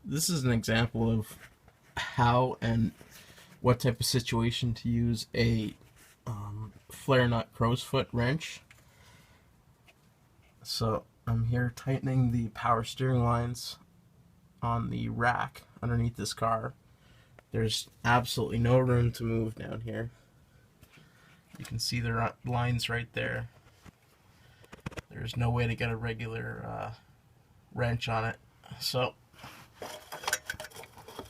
This is an example of how and what type of situation to use a flare nut crow's foot wrench. So I'm here tightening the power steering lines on the rack underneath this car. There's absolutely no room to move down here. You can see the lines right there. There's no way to get a regular wrench on it. So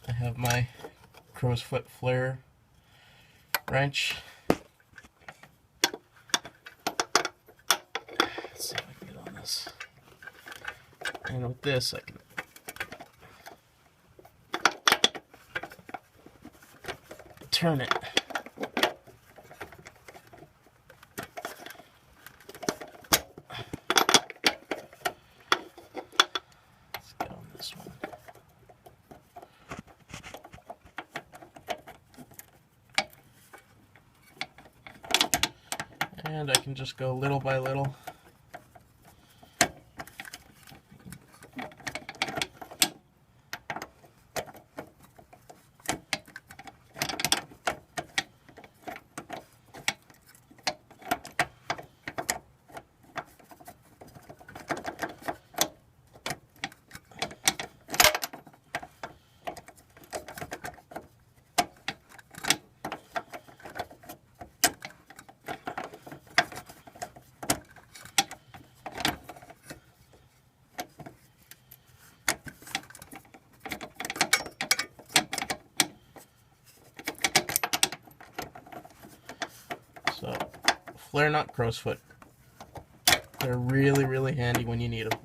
I have my crow's foot flare wrench. Let's see if I can get on this. And with this I can turn it. Let's get on this one. And I can just go little by little. So, flare nut crow's foot. They're really, really handy when you need them.